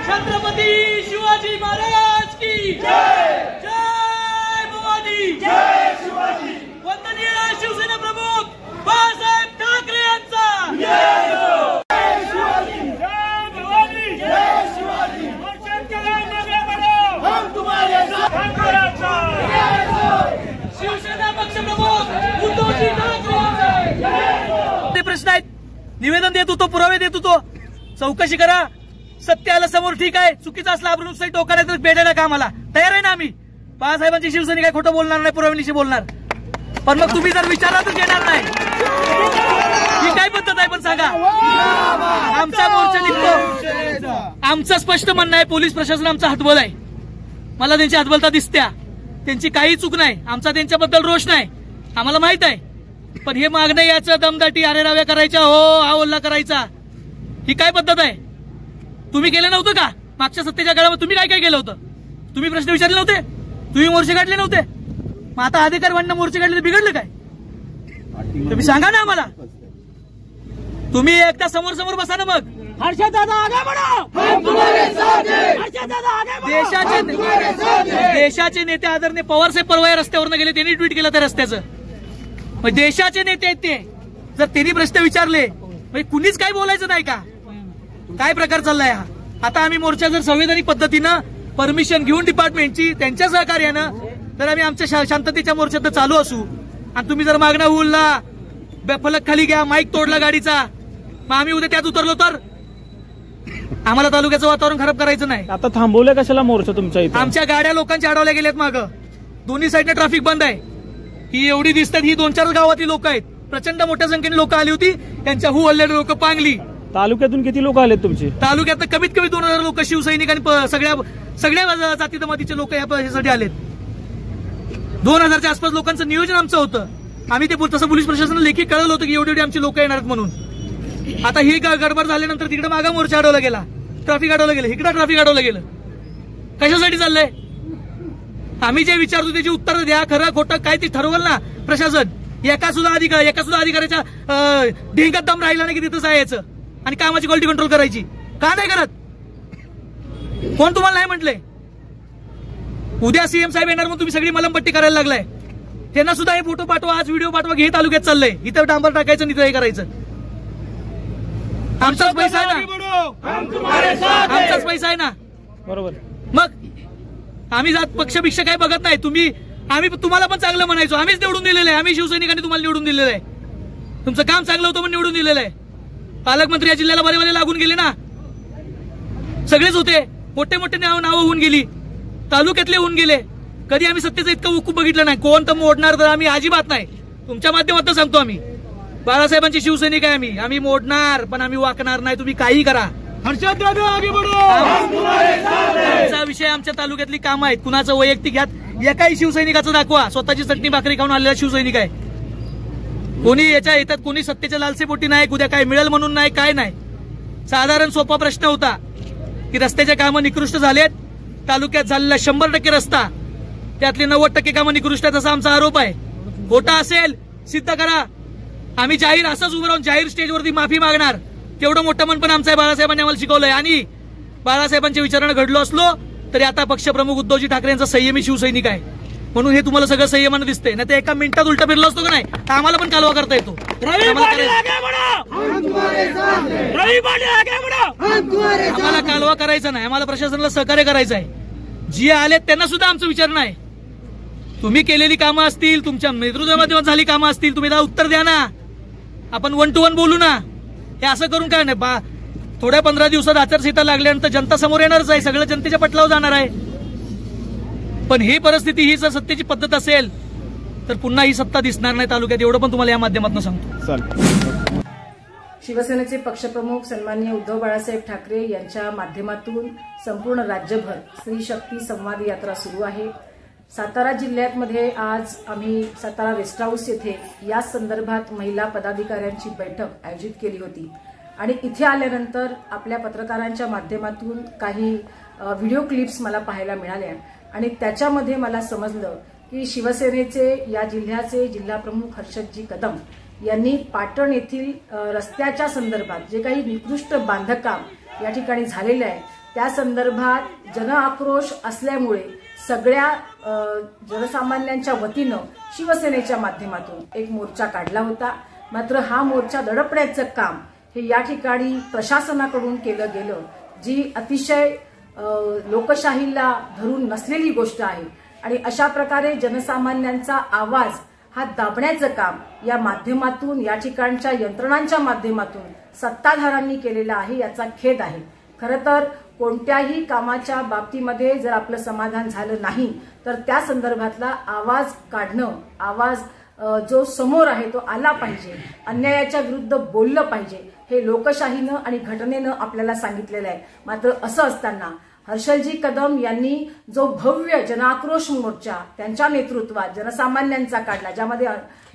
छत्रपती शिवाजी महाराज की जय। जय भवानी, जय शिवाजी। वंदनीय शिवसेना प्रमुख बाळासाहेब ठाकरे यांचा जय शिवाजी, जय भवानी, जय शिवाजी। हम तुम्हारे साथ, शिवसेना पक्ष प्रमुख उद्धवजी ठाकरे। प्रश्न आहेत, निवेदन देत होतो, पुरावे देत होतो, चौकशी करा, सत्य आलं समोर ठीक आहे, चुकीचं असलं आपण सही टोकाला तर भेटायला का आम्हाला तयार आहे ना आम्ही। बाळासाहेबांची शिवसेना काय खोटं बोलणार नाही, पुराव्यानिशी बोलणार, पण मग तुम्ही जर विचारला तर घेणार नाही, ही काय पद्धत आहे पण सांगा। आमचा मोर्चा निघतो, आमचं स्पष्ट म्हणणं आहे, पोलीस प्रशासन आमचा हातबल आहे, मला त्यांची हातबलता दिसत्या, त्यांची काही चूक नाही, आमचा त्यांच्याबद्दल रोष नाही, आम्हाला माहित आहे, पण हे मागणं याचं दमदाटी अरेराव्या करायच्या, हो हा ओल्ला करायचा, ही काय पद्धत आहे। तुम्ही केलं नव्हतं का मागच्या सत्तेच्या काळामध्ये? तुम्ही काय काय केलं होतं? तुम्ही प्रश्न विचारले नव्हते? तुम्ही मोर्चे काढले नव्हते? मग आता अधिकारवांना मोर्चे काढले तर बिघडलं काय? तुम्ही सांगा ना आम्हाला, तुम्ही एकदा समोर समोर बसा ना मग। हर्षद दादा आगे बढ़ो, हम तुम्हारे साथ हैं। हर्षद दादा आगे बढ़ो। देशाचे नेते आदरणीय पवार साहेब परवा रस्त्यावरनं गेले, त्यांनी ट्विट केलं त्या रस्त्याचं, मग देशाचे नेते आहेत ते, जर त्यांनी प्रश्न विचारले म्हणजे कुणीच काय बोलायचं नाही का? काय प्रकार चाललाय हा? आता आम्ही मोर्चा जर संवैधानिक पद्धतीनं परमिशन घेऊन डिपार्टमेंटची, त्यांच्या सहकार्यानं, तर आम्ही आमच्या शांततेच्या मोर्चात चालू असू, आणि तुम्ही जर मागणं हुलला, फलक खाली घ्या, माईक तोडला गाडीचा, मग आम्ही उद्या त्यात उतरलो तर आम्हाला तालुक्याचं वातावरण खराब करायचं नाही। आता थांबवलं कशाला मोर्चा तुमच्या इथे? आमच्या गाड्या लोकांच्या अडवल्या गेल्यात, मागं दोन्ही साईडने ट्रॅफिक बंद आहे, ही एवढी दिसतात, ही 2-4 गावातली लोक आहेत, प्रचंड मोठ्या संख्येने लोक आली होती, त्यांच्या हल्लेली लोक पांगली। तालुक्यातून किती लोक आलेत तुमचे? तालुक्यात कमीत कमी 2000 लोक शिवसैनिक आणि सगळ्या जाती जमातीचे लोक यासाठी आलेत। 2000च्या आसपास लोकांचं नियोजन आमचं होतं, आम्ही ते तसं पोलीस प्रशासनाला लेखी कळवलं होतं की एवढी आमची लोक येणार आहेत म्हणून। आता ही गडबड झाल्यानंतर तिकडे मागा मोर्चा अडवला गेला, ट्रॅफिक अडवलं गेलं, इकडे ट्रॅफिक अडवलं गेलं, कशासाठी चाललंय? आम्ही जे विचारतो त्याची उत्तर द्या, खरं खोटं काय ते ठरवलं ना प्रशासन। एका सुद्धा अधिकाऱ्याच्या ढेंगात दम राहिला नाही की तिथं जायचं आणि कामाची क्वालिटी कंट्रोल करायची, का नाही करत? कोण तुम्हाला नाही म्हटलंय? उद्या सीएम साहेब येणार म्हणून तुम्ही सगळी मलमपट्टी करायला लागलाय, त्यांना सुद्धा हे फोटो पाठवा, आज व्हिडिओ पाठवा, हे तालुक्यात चाललंय, इथं डांबर टाकायचं, इथं हे करायचं, आमचाच पैसा आहे ना, आमचाच पैसा आहे ना, बरोबर। मग आम्ही जात पक्षभिक्ष काय बघत नाही, आम्ही तुम्हाला पण चांगलं म्हणायचो, आम्हीच निवडून दिलेलं आहे, आम्ही शिवसैनिकांनी तुम्हाला निवडून दिलेलं आहे, तुमचं काम चांगलं होतं पण निवडून दिलेलं आहे। पालकमंत्री या जिल्ह्याला बरे लागून गेले ना, सगळेच होते, मोठे मोठे नावं होऊन गेली, तालुक्यातले होऊन गेले, कधी आम्ही सत्तेचं इतकं उकूप बघितलं नाही। कोण तर मोडणार तर आम्ही अजिबात नाही, तुमच्या माध्यमातून सांगतो, आम्ही बाळासाहेबांचे शिवसैनिक आहे, आम्ही मोडणार पण आम्ही वाकणार नाही, तुम्ही काही करा। हर्षद दादा आगे बढ़ो, आमचा विषय आमच्या तालुक्यातली कामं आहेत, कुणाचं वैयक्तिक घ्यात, एकाही शिवसैनिकाचं दाखवा स्वतःची चटणी भाकरी खाऊन आलेला शिवसैनिक आहे, कोणी याच्या येतात, कोणी सत्तेच्या लालसेपोटी नाही, उद्या काय मिळेल म्हणून नाही, काय नाही। साधारण सोपा प्रश्न होता की रस्त्याच्या कामं निकृष्ट झालेत, तालुक्यात झालेला 100% रस्ता, त्यातले 90% कामं निकृष्ट आहेत असा आमचा आरोप आहे, खोटा असेल सिद्ध करा, आम्ही जाहीर असंच उभं राहून जाहीर स्टेजवरती माफी मागणार, तेवढं मोठं मन पण आमचं आहे, बाळासाहेबांनी आम्हाला शिकवलंय, आणि बाळासाहेबांच्या विचारानं घडलो असलो तरी आता पक्षप्रमुख उद्धवजी ठाकरे यांचा संयमी शिवसैनिक आहे, म्हणून हे तुम्हाला सगळं संयमानं दिसतंय, नाही तर एका मिनिटात उलटा फिरलो असतो का नाही, तर आम्हाला पण कालवा करता येतो। आम्हाला कालवा करायचा नाही, आम्हाला प्रशासनाला सहकार्य करायचं आहे, जी आलेत त्यांना सुद्धा आमचं विचारणं आहे, तुम्ही केलेली कामं असतील, तुमच्या नेतृत्वामध्ये झाली कामं असतील, तुम्ही त्याला उत्तर द्या ना, आपण 1 to 1 बोलू ना, हे असं करून काय नाही, थोड्या 15 दिवसात आचारसंहिता लागल्यानंतर जनता समोर येणारच आहे, सगळं जनतेच्या पटलावर जाणार आहे, पण ही परिस्थिती, ही जर सत्तेची पद्धत असेल तर पुन्हा ही सत्ता दिसणार नाही तालुक्यात, एवढं पण तुम्हाला या माध्यमातून सांगतो। शिवसेनेचे पक्षप्रमुख सन्माननीय उद्धव बाळासाहेब ठाकरे यांच्या माध्यमातून संपूर्ण राज्यभर स्त्री शक्ती संवाद यात्रा सुरू आहे। सातारा जिल्ह्यामध्ये आज आम्ही सातारा रेस्ट हाऊस येथे या संदर्भात महिला पदाधिकाऱ्यांची बैठक आयोजित केली होती आणि इथे आल्यानंतर आपल्या पत्रकारांच्या माध्यमातून काही व्हिडिओ क्लिप्स मला पाहायला मिळाल्या आणि त्याच्यामध्ये मला समजलं की शिवसेनेचे या जिल्ह्याचे जिल्हाप्रमुख हर्षदजी कदम यांनी पाटण येथील रस्त्याच्या संदर्भात जे काही निकृष्ट बांधकाम या ठिकाणी झालेले आहे त्या संदर्भात जनआक्रोश असल्यामुळे सगळ्या जनसामान्यांच्या वतीनं शिवसेनेच्या माध्यमातून एक मोर्चा काढला होता. मात्र हा मोर्चा दडपण्याचं काम हे या ठिकाणी प्रशासनाकडून केलं गेलं, जी अतिशय लोकशाहीला धरून नसलेली गोष्ट आहे. आणि अशा प्रकारे जनसामान्यांचा आवाज हा दाबण्याचं काम या माध्यमातून, या ठिकाणच्या यंत्रणांच्या माध्यमातून सत्ताधाऱ्यांनी केलेलं आहे, याचा खेद आहे. खरं तर कोणत्याही कामाच्या बाबतीमध्ये जर आपलं समाधान झालं नाही तर त्या संदर्भातला आवाज काढणं, आवाज जो समोर आहे तो आला पाहिजे, अन्यायाच्या विरुद्ध बोललं पाहिजे, हे लोकशाहीनं आणि घटनेनं आपल्याला सांगितलेलं आहे. मात्र असं असताना हर्षलजी कदम यांनी जो भव्य जनआक्रोश मोर्चा त्यांच्या नेतृत्वात जनसामान्यांचा काढला, ज्यामध्ये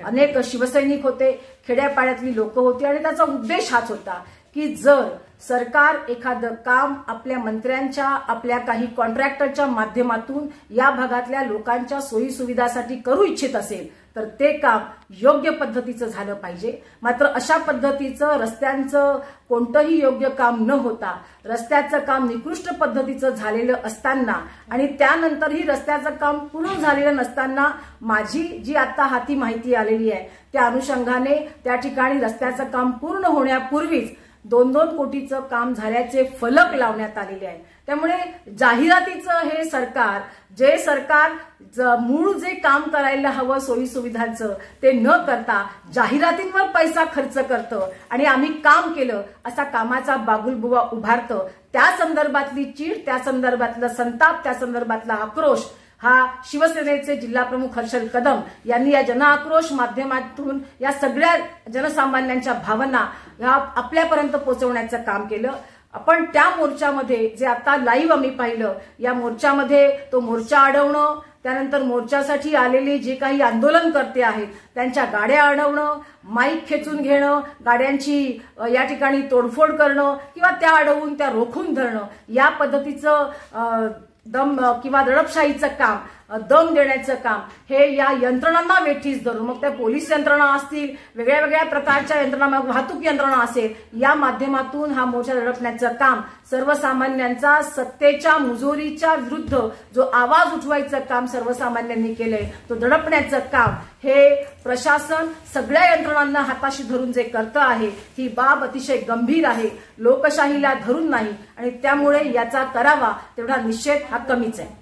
अनेक शिवसैनिक होते, खेड्यापाड्यातली लोक होती, आणि त्याचा उद्देश हाच होता की जर सरकार एखादं काम आपल्या मंत्र्यांच्या, आपल्या काही कॉन्ट्रॅक्टरच्या माध्यमातून या भागातल्या लोकांच्या सोयी सुविधासाठी करू इच्छित असेल तर ते काम योग्य पद्धतीचं झालं पाहिजे. मात्र अशा पद्धतीचं रस्त्यांचं कोणतंही योग्य काम न होता रस्त्याचं काम निकृष्ट पद्धतीचं झालेलं असताना आणि त्यानंतरही रस्त्याचं काम पूर्ण झालेलं नसताना माझी जी आता हाती माहिती आलेली आहे त्या अनुषंगाने त्या ठिकाणी रस्त्याचं काम पूर्ण होण्यापूर्वीच 2-2 कोटीचं काम झाल्याचे फलक लावण्यात आलेले आहे. त्यामुळे जाहिरातीचं हे सरकार, जे सरकार मूळ जे काम करायला हवं सोयी सुविधांचं ते न करता जाहिरातींवर पैसा खर्च करतं आणि आम्ही काम केलं असा कामाचा बागुलबुवा उभारतं. त्या संदर्भातली चीड, त्या संदर्भातला संताप, त्या संदर्भातला आक्रोश हा शिवसेनेचे जिल्हाप्रमुख हर्षल कदम यांनी या जनआक्रोश माध्यमातून या सगळ्या जनसामान्यांच्या भावना ह्या आपल्यापर्यंत पोहोचवण्याचं काम केलं. आपण त्या मोर्चामध्ये जे आता लाईव्ह आम्ही पाहिलं, या मोर्चामध्ये तो मोर्चा अडवणं, त्यानंतर मोर्चासाठी आलेले जे काही आंदोलनकर्ते आहेत त्यांच्या गाड्या अडवणं, माईक खेचून घेणं, गाड्यांची या ठिकाणी तोडफोड करणं किंवा त्या अडवून त्या रोखून धरणं, या पद्धतीचं दम किंवा दडपशाहीचं काम, दम देण्याचं काम हे या यंत्रणांना वेठीस धरून, मग त्या पोलीस यंत्रणा असतील, वेगळ्या वेगळ्या प्रकारच्या यंत्रणा, वाहतूक यंत्रणा असेल, या माध्यमातून हा मोर्चा दडपण्याचं काम, सर्वसामान्यांचा सत्तेच्या मुजोरीच्या विरुद्ध जो आवाज उठवायचं काम सर्वसामान्यांनी केलंय, तो दडपण्याचं काम हे प्रशासन सगळ्या यंत्रणांना हाताशी धरून जे करतं आहे, ही बाब अतिशय गंभीर आहे, लोकशाहीला धरून नाही आणि त्यामुळे याचा करावा तेवढा निषेध हा कमीच आहे.